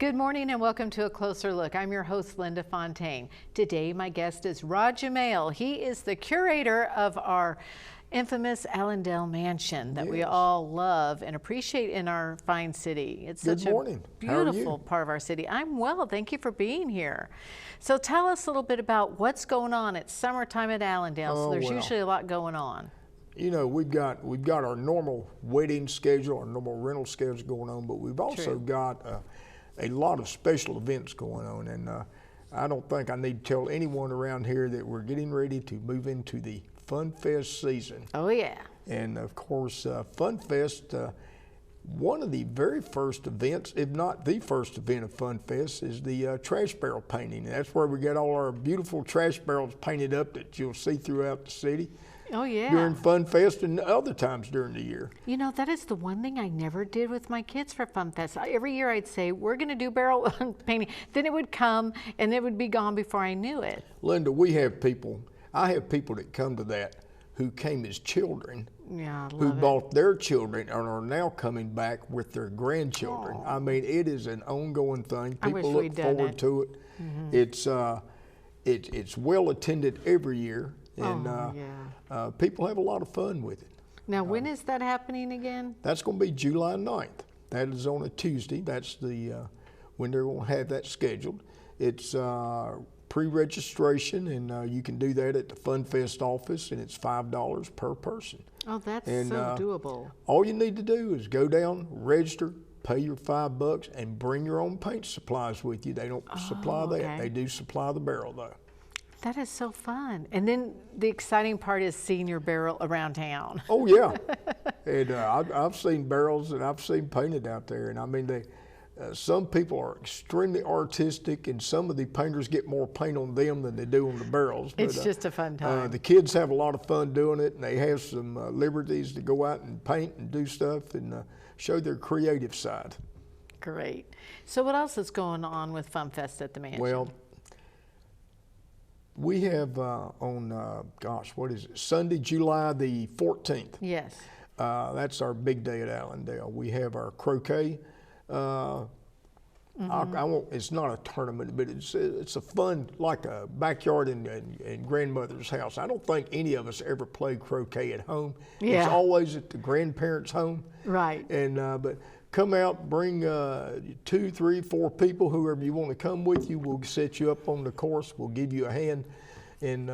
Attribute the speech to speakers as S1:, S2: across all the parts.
S1: Good morning and welcome to A Closer Look. I'm your host, Linda Fontaine. Today, my guest is Rod Jamail. He is the curator of our infamous Allandale mansion that we all love and appreciate in our fine city. It's such a beautiful part of our city. I'm well, thank you for being here. So tell us a little bit about what's going on. It's summertime at Allandale, so there's usually a lot going on.
S2: You know, we've got our normal wedding schedule, our normal rental schedule going on, but we've also got a lot of special events going on, and I don't think I need to tell anyone around here that we're getting ready to move into the Fun Fest season.
S1: Oh yeah.
S2: And of course, Fun Fest, one of the very first events, if not the first event of Fun Fest, is the trash barrel painting. And that's where we get all our beautiful trash barrels painted up that you'll see throughout the city.
S1: Oh yeah.
S2: During Fun Fest and other times during the year.
S1: You know, that is the one thing I never did with my kids for Fun Fest. Every year I'd say, we're going to do barrel painting. Then it would come and it would be gone before I knew it.
S2: Linda, I have people that come to that who came as children, who bought their children and are now coming back with their grandchildren. I mean, it is an ongoing thing. People look forward to it. It's well attended every year. And people have a lot of fun with it.
S1: Now, when is that happening again?
S2: That's going to be July 9th. That is on a Tuesday. That's when they're going to have that scheduled. It's pre-registration, and you can do that at the Fun Fest office, and it's $5 per person.
S1: Oh, that's so doable.
S2: All you need to do is go down, register, pay your $5, and bring your own paint supplies with you. They don't supply that. They do supply the barrel, though.
S1: That is so fun. And then the exciting part is seeing your barrel around town.
S2: Oh, yeah. And I've seen barrels that I've seen painted out there. And I mean, some people are extremely artistic, and some of the painters get more paint on them than they do on the barrels.
S1: It's just a fun time.
S2: The kids have a lot of fun doing it, and they have some liberties to go out and paint and do stuff and show their creative side.
S1: Great. So what else is going on with Fun Fest at the mansion?
S2: Well, we have what is it, Sunday, July the 14th.
S1: Yes.
S2: That's our big day at Allandale. We have our croquet. It's not a tournament, but it's a fun, like a backyard in grandmother's house. I don't think any of us ever played croquet at home. Yeah. It's always at the grandparents' home.
S1: Right.
S2: And but come out, bring 2, 3, 4 people, whoever you want to come with you. We'll set you up on the course. We'll give you a hand in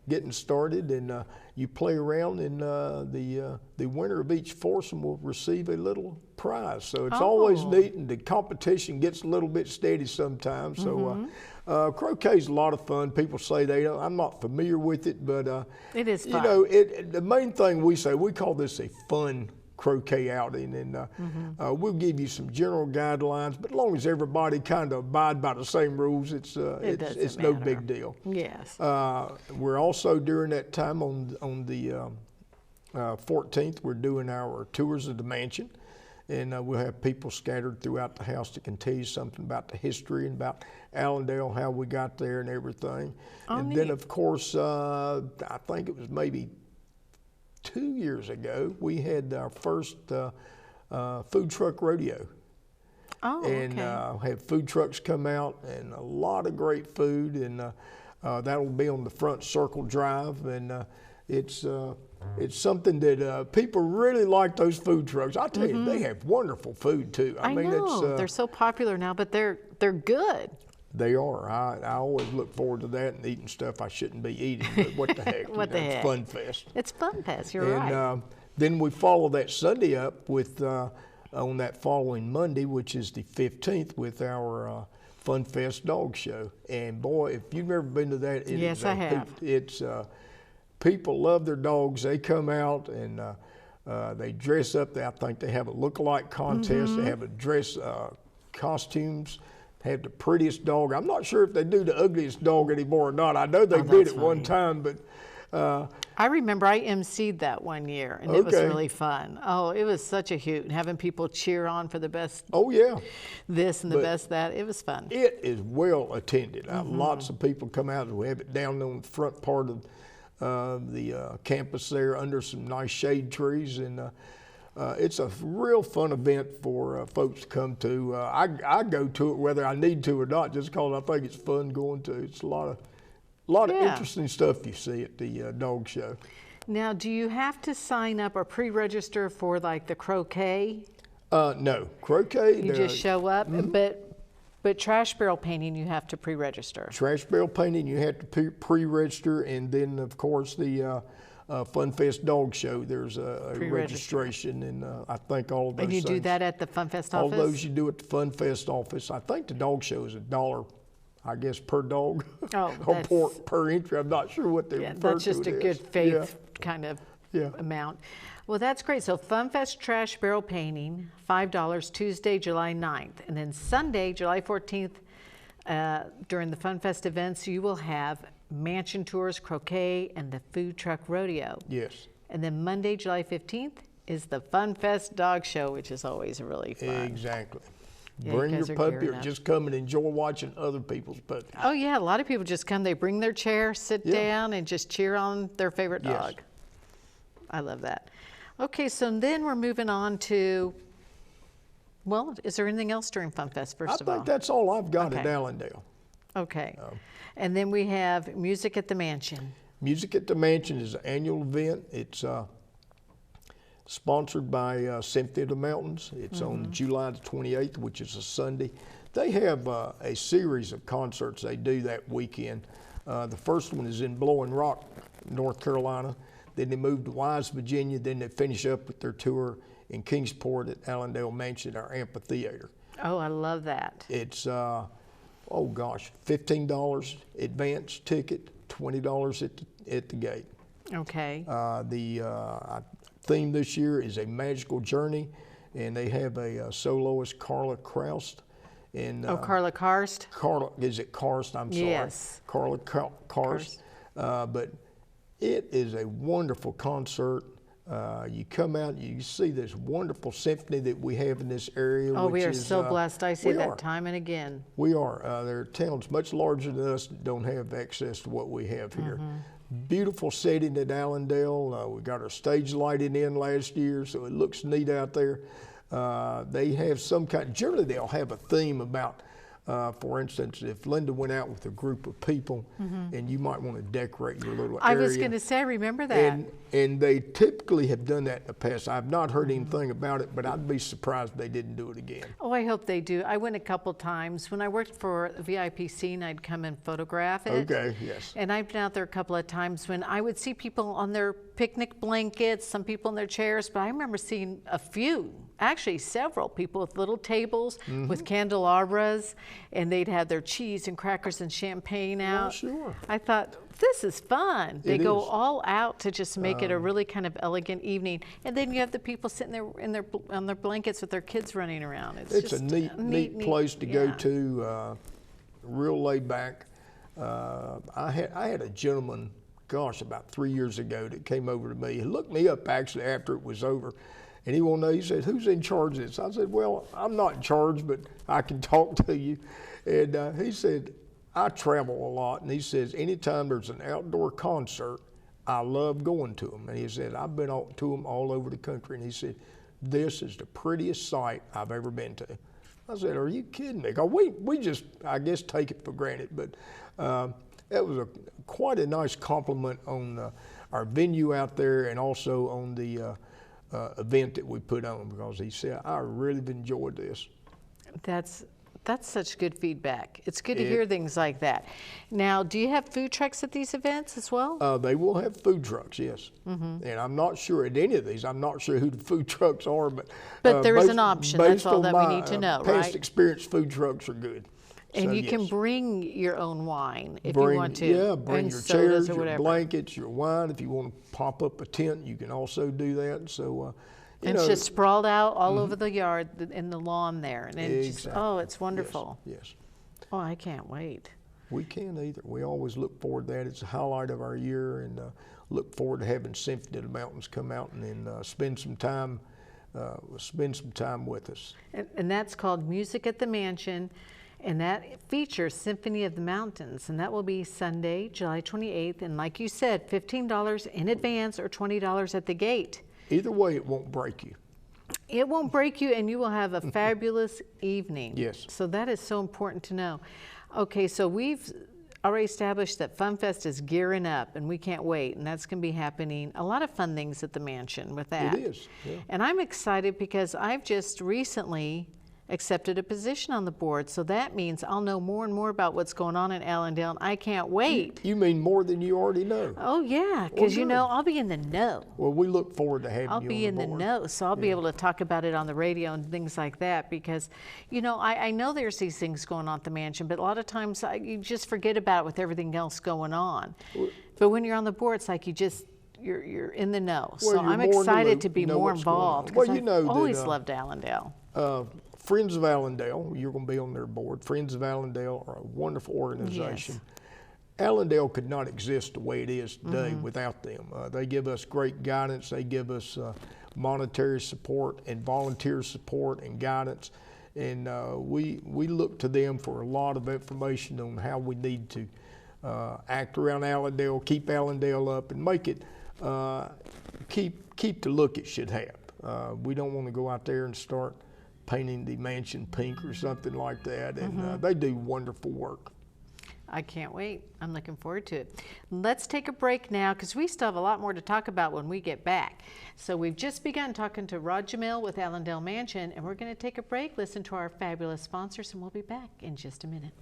S2: getting started, and you play around, and the winner of each foursome will receive a little prize. So it's always neat, and the competition gets a little bit steady sometimes. So croquet's a lot of fun. People say they don't. I'm not familiar with it, but
S1: it is fun.
S2: You know, the main thing we call this a fun croquet outing, and we'll give you some general guidelines, but as long as everybody kind of abide by the same rules, it's no big deal.
S1: Yes.
S2: We're also during that time on the 14th, we're doing our tours of the mansion, and we'll have people scattered throughout the house that can tell you something about the history and about Allandale, how we got there and everything. And then, of course, I think it was maybe 2 years ago, we had our first food truck rodeo. And had food trucks come out, and a lot of great food, and that'll be on the front circle drive, and it's something that people really like, those food trucks. I tell you, they have wonderful food too.
S1: I mean, know. They're so popular now, but they're good.
S2: They are. I always look forward to that and eating stuff I shouldn't be eating, but what the heck.
S1: What the heck.
S2: It's Fun Fest.
S1: It's Fun Fest, you're right.
S2: Then we follow that Sunday up with, on that following Monday, which is the 15th, with our Fun Fest dog show. And boy, if you've never been to that,
S1: yes, I have.
S2: It's people love their dogs. They come out and they dress up. I think they have a look-alike contest. They have a dress costumes. Have the prettiest dog. I'm not sure if they do the ugliest dog anymore or not. I know they did at one time, but
S1: I remember I emceed that one year, and it was really fun. Oh, it was such a hoot, having people cheer on for the best.
S2: Oh yeah,
S1: this and the best that. It was fun.
S2: It is well attended. Lots of people come out. We have it down on the front part of the campus there, under some nice shade trees, and It's a real fun event for folks to come to. I go to it whether I need to or not, just because I think it's fun going to. It's a lot of interesting stuff you see at the dog show.
S1: Now, do you have to sign up or pre-register for like the croquet?
S2: No, croquet.
S1: You just show up, but trash barrel painting you have to pre-register.
S2: Trash barrel painting you have to pre-register, and then of course the Fun Fest Dog Show. There's a registration, and I think all of those.
S1: And you
S2: things,
S1: do that at the Fun Fest office.
S2: All those you do at the Fun Fest office. I think the dog show is $1, I guess, per dog, or per entry. I'm not sure what they refer to.
S1: That's just a good faith kind of amount. Well, that's great. So FunFest Trash Barrel Painting, $5, Tuesday, July 9th. And then Sunday, July 14th, during the FunFest events, you will have mansion tours, croquet, and the food truck rodeo.
S2: Yes.
S1: And then Monday, July 15th, is the FunFest Dog Show, which is always really fun.
S2: Exactly.
S1: Yeah,
S2: bring your puppy, or just come and enjoy watching other people's puppies.
S1: Oh, yeah. A lot of people just come. They bring their chair, sit down, and just cheer on their favorite dog.
S2: Yes.
S1: I love that. Okay, so then we're moving on to, well, is there anything else during FunFest, first of all?
S2: I think that's all I've got at Allandale.
S1: Okay. And then we have Music at the Mansion.
S2: Music at the Mansion is an annual event. It's sponsored by Symphony of the Mountains. It's on July the 28th, which is a Sunday. They have a series of concerts they do that weekend. The first one is in Blowing Rock, North Carolina. Then they move to Wise, Virginia. Then they finish up with their tour in Kingsport at Allandale Mansion, our amphitheater.
S1: Oh, I love that.
S2: It's, oh gosh, $15 advance ticket, $20 at the gate.
S1: Okay.
S2: The theme this year is A Magical Journey, and they have a soloist, Carla Kraust. And,
S1: Carla Karst?
S2: Carla, is it Karst? I'm sorry.
S1: Yes.
S2: Carla Karst. But it is a wonderful concert. You come out, you see this wonderful symphony that we have in this area.
S1: Oh, we are so blessed. I see that time and again.
S2: We are. There are towns much larger than us that don't have access to what we have here. Beautiful setting at Allandale. We got our stage lighting in last year, so it looks neat out there. They have some kind, generally they'll have a theme about, for instance, if Linda went out with a group of people and you might want to decorate your little area.
S1: I was going to say, I remember that.
S2: And they typically have done that in the past. I've not heard anything about it, but I'd be surprised if they didn't do it again.
S1: Oh, I hope they do. I went a couple times. When I worked for VIPC, and I'd come and photograph it.
S2: Okay, yes.
S1: And I've been out there a couple of times when I would see people on their picnic blankets, some people in their chairs, but I remember seeing a few, actually several people with little tables with candelabras, and they'd have their cheese and crackers and champagne out.
S2: Oh, sure.
S1: I thought, this is fun. They go all out to just make it a really kind of elegant evening, and then you have the people sitting there on their blankets with their kids running around.
S2: It's a neat place to go to, real laid back. I had a gentleman, gosh, about 3 years ago that came over to me. He looked me up actually after it was over, and he wanted to know, he said, who's in charge of this? I said, well, I'm not in charge, but I can talk to you. And he said, I travel a lot, and he says, anytime there's an outdoor concert, I love going to them. And he said, I've been to them all over the country, and he said, this is the prettiest site I've ever been to. I said, are you kidding me? 'Cause we just, I guess, take it for granted, but that was quite a nice compliment on our venue out there, and also on the event that we put on, because he said, I really enjoyed this.
S1: That's such good feedback. It's good to hear things like that. Now, do you have food trucks at these events as well?
S2: They will have food trucks, yes. And I'm not sure at any of these, I'm not sure who the food trucks are, but
S1: there is an option. That's all that we need to know, right?
S2: Past experience, food trucks are good.
S1: And
S2: so,
S1: you can bring your own wine if you want to.
S2: Yeah, bring
S1: and
S2: your chairs,
S1: or
S2: your blankets, your wine. If you want to pop up a tent, you can also do that. So,
S1: and it's just sprawled out all over the yard, in the lawn there. And it's just, oh, it's wonderful.
S2: Yes.
S1: Oh, I can't wait.
S2: We can't either. We always look forward to that. It's a highlight of our year, and look forward to having Symphony of the Mountains come out and spend some time with us.
S1: And that's called Music at the Mansion. And that features Symphony of the Mountains, and that will be Sunday, July 28th. And like you said, $15 in advance or $20 at the gate.
S2: Either way, it won't break you.
S1: It won't break you, and you will have a fabulous evening.
S2: Yes.
S1: So that is so important to know. Okay, so we've already established that FunFest is gearing up, and we can't wait, and that's going to be happening. A lot of fun things at the mansion with that.
S2: It is, yeah.
S1: And I'm excited because I've just recently accepted a position on the board, so that means I'll know more and more about what's going on in Allandale, and I can't wait.
S2: You mean more than you already know?
S1: Oh yeah, because you
S2: good.
S1: know, I'll be in the know.
S2: Well, we look forward to having
S1: I'll
S2: you
S1: be
S2: on
S1: in the
S2: board.
S1: know, so I'll be able to talk about it on the radio and things like that, because, you know, I know there's these things going on at the mansion, but a lot of times you just forget about it with everything else going on. But when you're on the board, it's like you're in the know.
S2: Well,
S1: So
S2: you're
S1: I'm
S2: more in the
S1: excited
S2: loop,
S1: to be
S2: you know
S1: more
S2: what's going on.
S1: involved,
S2: Well,
S1: because
S2: you know
S1: I've
S2: that,
S1: always loved Allandale.
S2: Friends of Allandale, you're going to be on their board. Friends of Allandale are a wonderful organization. Allandale could not exist the way it is today without them. They give us great guidance. They give us monetary support and volunteer support and guidance. And we look to them for a lot of information on how we need to act around Allandale, keep Allandale up, and make it keep the look it should have. We don't want to go out there and start painting the mansion pink or something like that. And they do wonderful work.
S1: I can't wait. I'm looking forward to it. Let's take a break now, because we still have a lot more to talk about when we get back. So we've just begun talking to Rod Jamil with Allandale Mansion, and we're going to take a break, listen to our fabulous sponsors, and we'll be back in just a minute.